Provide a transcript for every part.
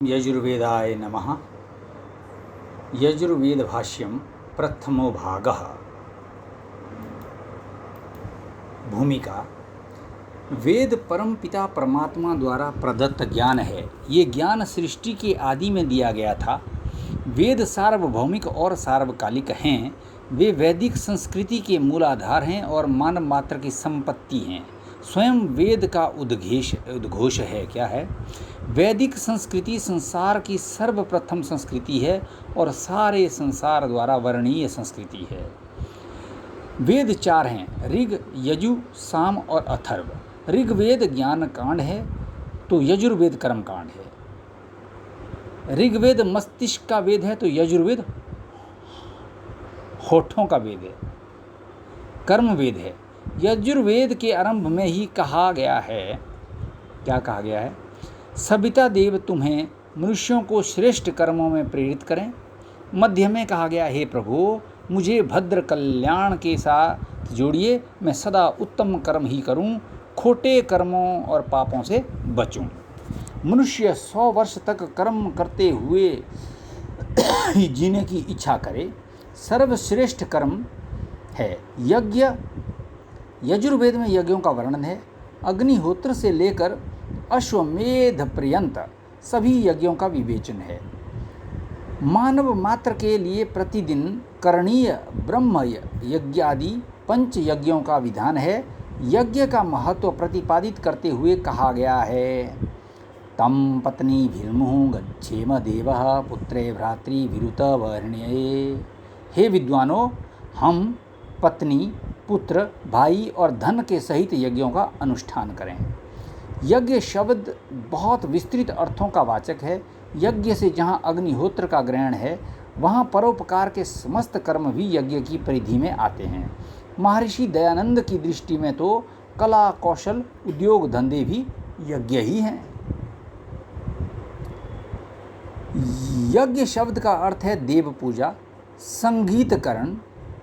यजुर्वेदाय नमः। यजुर्वेदभाष्यं प्रथमो भागः। भूमिका। वेद परम पिता परमात्मा द्वारा प्रदत्त ज्ञान है। ये ज्ञान सृष्टि के आदि में दिया गया था। वेद सार्वभौमिक और सार्वकालिक हैं। वे वैदिक संस्कृति के मूलाधार हैं और मानव मात्र की संपत्ति हैं। स्वयं वेद का उद्घोष है। क्या है? वैदिक संस्कृति संसार की सर्वप्रथम संस्कृति है और सारे संसार द्वारा वर्णनीय संस्कृति है। वेद 4 हैं: ऋग, यजु, साम और अथर्व। ऋग्वेद ज्ञान कांड है तो यजुर्वेद कर्म कांड है। ऋग्वेद मस्तिष्क का वेद है तो यजुर्वेद होठों का वेद है, कर्म वेद है। यजुर्वेद के आरंभ में ही कहा गया है, क्या कहा गया है? सविता देव तुम्हें मनुष्यों को श्रेष्ठ कर्मों में प्रेरित करें। मध्य में कहा गया, हे प्रभु मुझे भद्र कल्याण के साथ जोड़िए, मैं सदा उत्तम कर्म ही करूं, खोटे कर्मों और पापों से बचूं। मनुष्य 100 वर्ष तक कर्म करते हुए ही जीने की इच्छा करे। सर्वश्रेष्ठ कर्म है यज्ञ। यजुर्वेद में यज्ञों का वर्णन है। अग्निहोत्र से लेकर अश्वमेध पर्यंत सभी यज्ञों का विवेचन है। मानव मात्र के लिए प्रतिदिन करणीय ब्रह्म यज्ञादि 5 यज्ञों का विधान है। यज्ञ का महत्व प्रतिपादित करते हुए कहा गया है, तम पत्नी भिर्मुः गच्छेम देवः पुत्रे भ्रातृ विरुत वर्ण्ये। हे विद्वानों, हम पत्नी, पुत्र, भाई और धन के सहित यज्ञों का अनुष्ठान करें। यज्ञ शब्द बहुत विस्तृत अर्थों का वाचक है। यज्ञ से जहाँ अग्निहोत्र का ग्रहण है, वहाँ परोपकार के समस्त कर्म भी यज्ञ की परिधि में आते हैं। महर्षि दयानंद की दृष्टि में तो कला, कौशल, उद्योग, धंधे भी यज्ञ ही हैं। यज्ञ शब्द का अर्थ है देव पूजा, संगीतकरण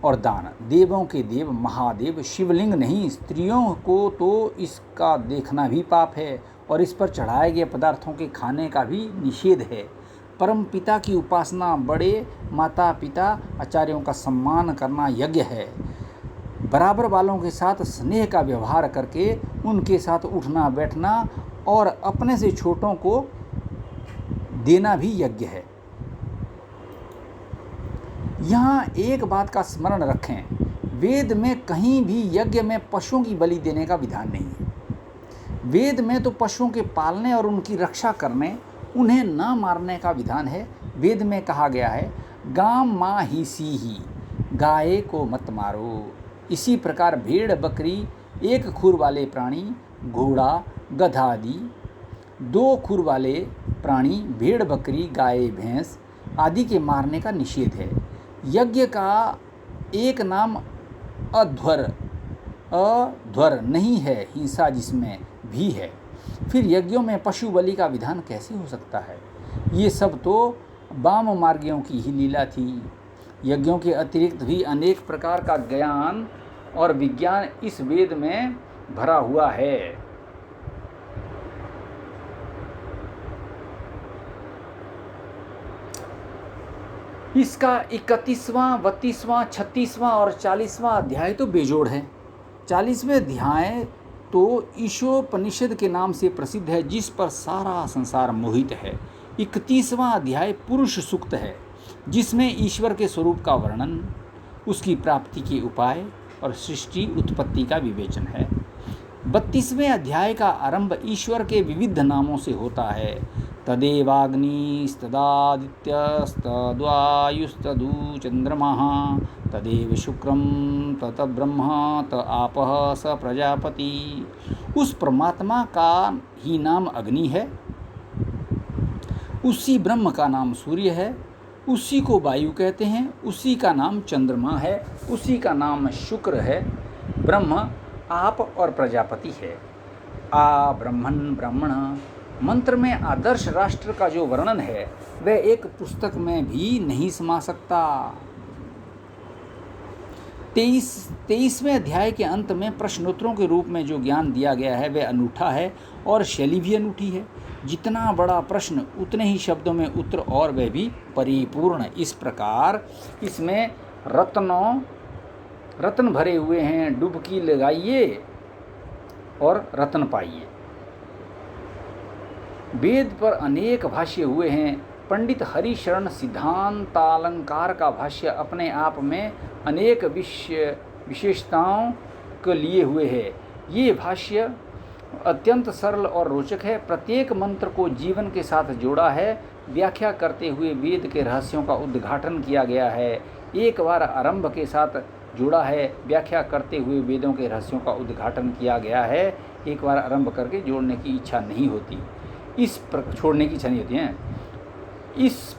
और दान। देवों के देव महादेव शिवलिंग नहीं, स्त्रियों को तो इसका देखना भी पाप है और इस पर चढ़ाए गए पदार्थों के खाने का भी निषेध है। परम पिता की उपासना, बड़े माता पिता आचार्यों का सम्मान करना यज्ञ है। बराबर वालों के साथ स्नेह का व्यवहार करके उनके साथ उठना बैठना और अपने से छोटों को देना भी यज्ञ है। यहाँ एक बात का स्मरण रखें, वेद में कहीं भी यज्ञ में पशुओं की बलि देने का विधान नहीं है। वेद में तो पशुओं के पालने और उनकी रक्षा करने, उन्हें न मारने का विधान है। वेद में कहा गया है, गाम माँ ही सी ही, गाय को मत मारो। इसी प्रकार भेड़, बकरी, 1 खुर वाले प्राणी, घोड़ा, गधा आदि, 2 खुर वाले प्राणी, भेड़, बकरी, गाय, भैंस आदि के मारने का निषेध है। यज्ञ का एक नाम अध्वर नहीं है, हिंसा जिसमें भी है। फिर यज्ञों में पशु बलि का विधान कैसे हो सकता है? ये सब तो वाम मार्गियों की ही लीला थी। यज्ञों के अतिरिक्त भी अनेक प्रकार का ज्ञान और विज्ञान इस वेद में भरा हुआ है। इसका 31वां, 32वां, 36वां और 40वां अध्याय तो बेजोड़ है। 40वें अध्याय तो ईशोपनिषद के नाम से प्रसिद्ध है, जिस पर सारा संसार मोहित है। 31वां अध्याय पुरुष सूक्त है, जिसमें ईश्वर के स्वरूप का वर्णन, उसकी प्राप्ति के उपाय और सृष्टि उत्पत्ति का विवेचन है। 32वें अध्याय का आरंभ ईश्वर के विविध नामों से होता है। तदेवाग्निस्तदादित्यस्तद्वायुस्तदु चंद्रमाः तदेव शुक्रम तत ब्रह्म त आपः स प्रजापति। उस परमात्मा का ही नाम अग्नि है, उसी ब्रह्म का नाम सूर्य है, उसी को वायु कहते हैं, उसी का नाम चंद्रमा है, उसी का नाम शुक्र है। ब्रह्म, आप और प्रजापति है। आ ब्रह्मण ब्राह्मण मंत्र में आदर्श राष्ट्र का जो वर्णन है, वह एक पुस्तक में भी नहीं समा सकता। 23वें अध्याय के अंत में प्रश्नोत्तरों के रूप में जो ज्ञान दिया गया है वह अनूठा है और शैली भी अनूठी है। जितना बड़ा प्रश्न उतने ही शब्दों में उत्तर, और वह भी परिपूर्ण। इस प्रकार इसमें रत्न भरे हुए हैं। डुबकी लगाइए और रत्न पाइए। वेद पर अनेक भाष्य हुए हैं। पंडित हरिशरण सिद्धांतालंकार का भाष्य अपने आप में अनेक विशेषताओं को लिए हुए है। ये भाष्य अत्यंत सरल और रोचक है। प्रत्येक मंत्र को जीवन के साथ जोड़ा है। व्याख्या करते हुए वेद के रहस्यों का उद्घाटन किया गया है। एक बार आरंभ के साथ जोड़ा है। व्याख्या करते हुए वेदों के रहस्यों का उद्घाटन किया गया है। एक बार आरंभ करके जोड़ने की इच्छा नहीं होती, छोड़ने की इच्छा नहीं होती है। इस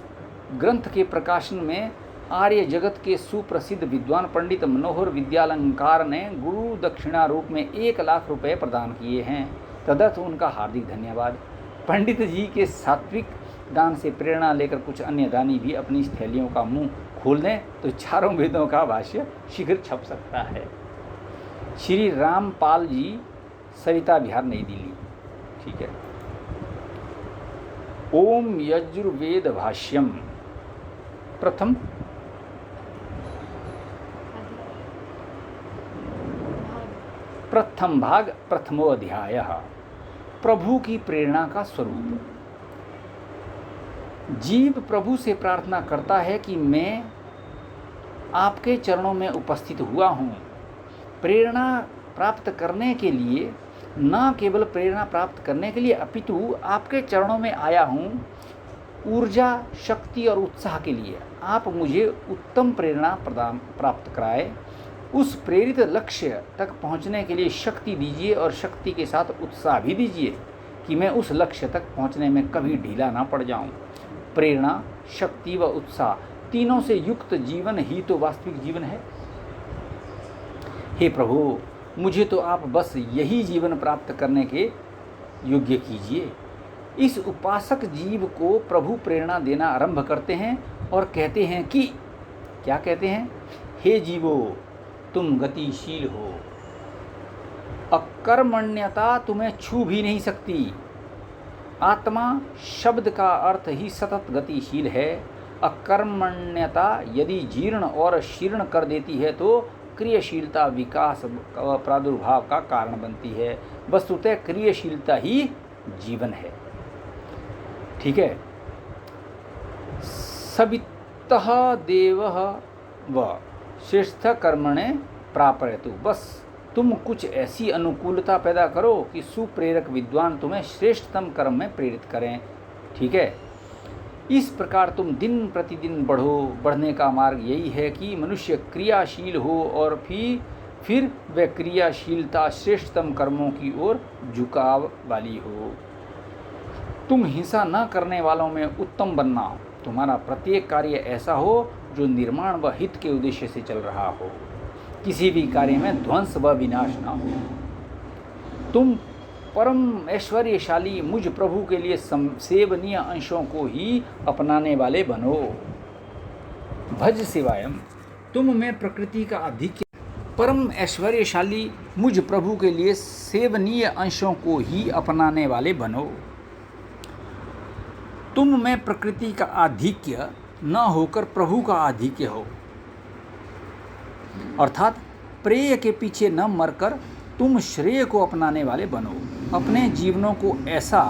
ग्रंथ के प्रकाशन में आर्य जगत के सुप्रसिद्ध विद्वान पंडित मनोहर विद्यालंकार ने गुरु दक्षिणा रूप में 1 लाख रुपए प्रदान किए हैं। तदर्थ उनका हार्दिक धन्यवाद। पंडित जी के सात्विक दान से प्रेरणा लेकर कुछ अन्य दानी भी अपनी थैलियों का मुंह खोल दें तो चारों वेदों का भाष्य शीघ्र छप सकता है। श्री रामपाल जी, सरिता विहार, नई दिल्ली। ठीक है। ओम यजुर्वेद भाष्यम प्रथम भाग प्रथमो अध्याय। प्रभु की प्रेरणा का स्वरूप। जीव प्रभु से प्रार्थना करता है कि मैं आपके चरणों में उपस्थित हुआ हूँ प्रेरणा प्राप्त करने के लिए, न केवल प्रेरणा प्राप्त करने के लिए अपितु आपके चरणों में आया हूँ ऊर्जा, शक्ति और उत्साह के लिए। आप मुझे उत्तम प्रेरणा प्राप्त कराए। उस प्रेरित लक्ष्य तक पहुँचने के लिए शक्ति दीजिए और शक्ति के साथ उत्साह भी दीजिए कि मैं उस लक्ष्य तक पहुँचने में कभी ढीला ना पड़ जाऊँ। प्रेरणा, शक्ति व उत्साह तीनों से युक्त जीवन ही तो वास्तविक जीवन है। हे प्रभु, मुझे तो आप बस यही जीवन प्राप्त करने के योग्य कीजिए। इस उपासक जीव को प्रभु प्रेरणा देना आरंभ करते हैं और कहते हैं कि, क्या कहते हैं? हे जीवो, तुम गतिशील हो। अकर्मण्यता तुम्हें छू भी नहीं सकती। आत्मा शब्द का अर्थ ही सतत गतिशील है। अकर्मण्यता यदि जीर्ण और शीर्ण कर देती है तो क्रियाशीलता विकास व प्रादुर्भाव का कारण बनती है। वस्तुतः क्रियाशीलता ही जीवन है। ठीक है। सवितः देवः व श्रेष्ठ कर्मणे प्रापयतु। बस तुम कुछ ऐसी अनुकूलता पैदा करो कि सुप्रेरक विद्वान तुम्हें श्रेष्ठतम कर्म में प्रेरित करें। ठीक है। इस प्रकार तुम दिन प्रतिदिन बढ़ने का मार्ग यही है कि मनुष्य क्रियाशील हो और फिर वह क्रियाशीलता श्रेष्ठतम कर्मों की ओर झुकाव वाली हो। तुम हिंसा न करने वालों में उत्तम बनना। तुम्हारा प्रत्येक कार्य ऐसा हो जो निर्माण व हित के उद्देश्य से चल रहा हो। किसी भी कार्य में ध्वंस व विनाश न हो। तुम परम ऐश्वर्यशाली मुझ प्रभु के लिए सेवनीय अंशों को ही अपनाने वाले बनो। भज शिवायम। तुम में प्रकृति का आधिक्य। परम ऐश्वर्यशाली मुझ प्रभु के लिए सेवनीय अंशों को ही अपनाने वाले बनो। तुम में प्रकृति का आधिक्य न होकर प्रभु का आधिक्य हो। अर्थात प्रेय के पीछे न मरकर तुम श्रेय को अपनाने वाले बनो। अपने जीवनों को ऐसा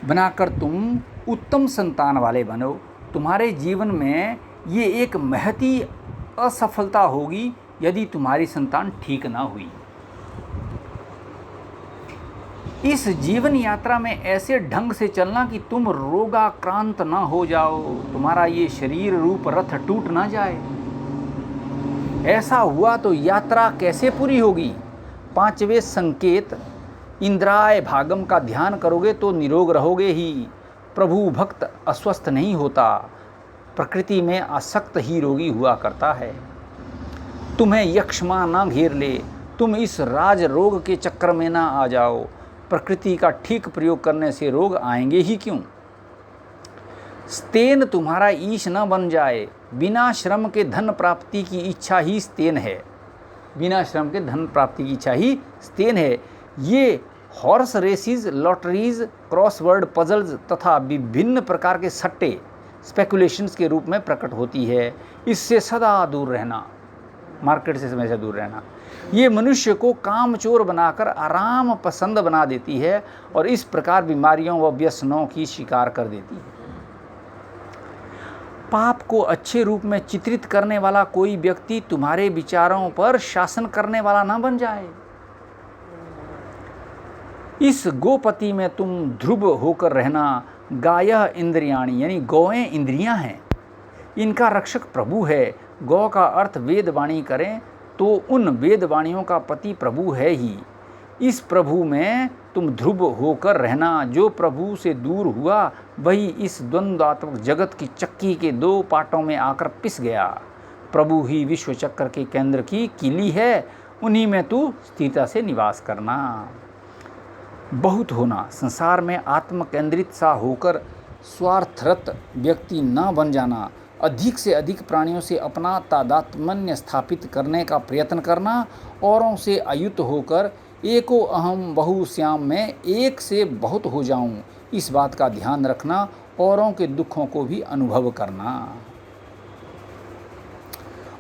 बनाकर तुम उत्तम संतान वाले बनो। तुम्हारे जीवन में ये एक महती असफलता होगी यदि तुम्हारी संतान ठीक ना हुई। इस जीवन यात्रा में ऐसे ढंग से चलना कि तुम रोगाक्रांत ना हो जाओ, तुम्हारा ये शरीर रूप रथ टूट ना जाए। ऐसा हुआ तो यात्रा कैसे पूरी होगी? 5वें संकेत, इंद्राय भागम का ध्यान करोगे तो निरोग रहोगे ही। प्रभु भक्त अस्वस्थ नहीं होता, प्रकृति में आसक्त ही रोगी हुआ करता है। तुम्हें यक्ष्मा ना घेर ले, तुम इस राज रोग के चक्कर में ना आ जाओ। प्रकृति का ठीक प्रयोग करने से रोग आएंगे ही क्यों? स्तेन तुम्हारा ईश न बन जाए, बिना श्रम के धन प्राप्ति की इच्छा ही स्तेन है। बिना श्रम के धन प्राप्ति की इच्छा ही स्तेन है। ये horse races, lotteries, crossword puzzles तथा विभिन्न प्रकार के सट्टे स्पेकुलेशंस के रूप में प्रकट होती है। इससे सदा दूर रहना, मार्केट से हमेशा दूर रहना। ये मनुष्य को कामचोर बनाकर आराम पसंद बना देती है और इस प्रकार बीमारियों व व्यसनों की शिकार कर देती है। पाप को अच्छे रूप में चित्रित करने वाला कोई व्यक्ति तुम्हारे विचारों पर शासन करने वाला ना बन जाए। इस गोपति में तुम ध्रुव होकर रहना। गायः इंद्रियाणि, यानी गौएं इंद्रियां हैं, इनका रक्षक प्रभु है। गौ का अर्थ वेदवाणी करें तो उन वेदवाणियों का पति प्रभु है ही। इस प्रभु में तुम ध्रुव होकर रहना। जो प्रभु से दूर हुआ वही इस द्वंद्वात्मक जगत की चक्की के दो पाटों में आकर पिस गया। प्रभु ही विश्व चक्र के केंद्र की कीली है, उन्हीं में तू स्थिरता से निवास करना। बहुत होना, संसार में आत्म केंद्रित सा होकर स्वार्थरत व्यक्ति न बन जाना। अधिक से अधिक प्राणियों से अपना तादात्म्य स्थापित करने का प्रयत्न करना। औरों से अयुत होकर एको अहम बहुश्याम में एक से बहुत हो जाऊं, इस बात का ध्यान रखना। औरों के दुखों को भी अनुभव करना।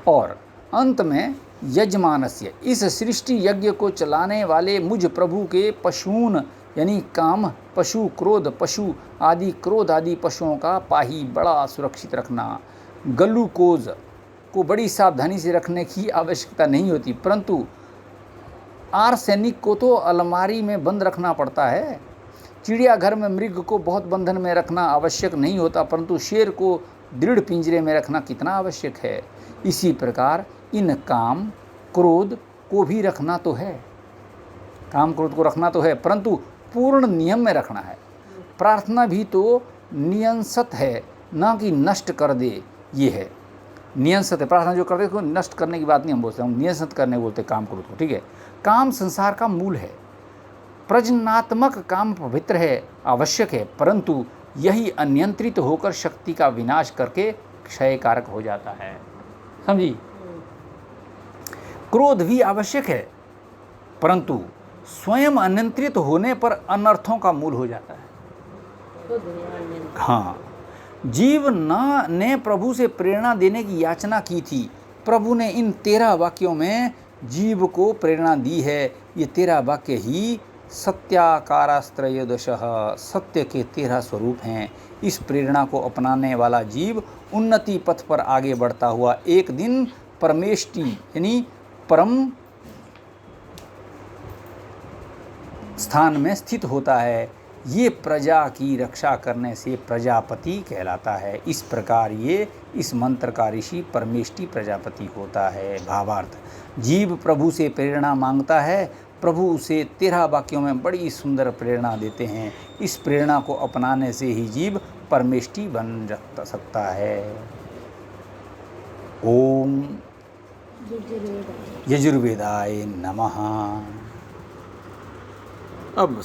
और अंत में यजमानस्य, इस सृष्टि यज्ञ को चलाने वाले मुझ प्रभु के पशून, यानी काम पशु, क्रोध पशु आदि, क्रोध आदि पशुओं का पाही बड़ा सुरक्षित रखना। ग्लूकोज को बड़ी सावधानी से रखने की आवश्यकता नहीं होती, परंतु आर्सेनिक को तो अलमारी में बंद रखना पड़ता है। चिड़ियाघर में मृग को बहुत बंधन में रखना आवश्यक नहीं होता, परंतु शेर को दृढ़ पिंजरे में रखना कितना आवश्यक है। इसी प्रकार इन काम क्रोध को भी रखना तो है, काम क्रोध को रखना तो है, परंतु पूर्ण नियम में रखना है। प्रार्थना भी तो नियंसत है, ना कि नष्ट कर दे। ये है नियंसत है, प्रार्थना जो कर दे उसको नष्ट करने की बात नहीं हम बोलते, हम नियंसत करने बोलते काम क्रोध को। ठीक है, काम संसार का मूल है। प्रजनात्मक काम पवित्र है, आवश्यक है, परंतु यही अनियंत्रित होकर शक्ति का विनाश करके क्षयकारक हो जाता है। समझी? क्रोध भी आवश्यक है, परंतु स्वयं अनियंत्रित होने पर अनर्थों का मूल हो जाता है। हाँ, जीव ने प्रभु से प्रेरणा देने की याचना की थी। प्रभु ने इन 13 वाक्यों में जीव को प्रेरणा दी है। ये 13 वाक्य ही सत्याकारास्त्रयोदशः, सत्य के 13 स्वरूप हैं। इस प्रेरणा को अपनाने वाला जीव उन्नति पथ पर आगे बढ़ता हुआ एक दिन परमेष्टि, यानी परम स्थान में स्थित होता है। ये प्रजा की रक्षा करने से प्रजापति कहलाता है। इस प्रकार ये इस मंत्र का ऋषि परमेष्टि प्रजापति होता है। भावार्थ, जीव प्रभु से प्रेरणा मांगता है, प्रभु उसे 13 वाक्यों में बड़ी सुंदर प्रेरणा देते हैं। इस प्रेरणा को अपनाने से ही जीव परमेष्टि बन सकता है। ओम यजुर्वेदाय नमः। अब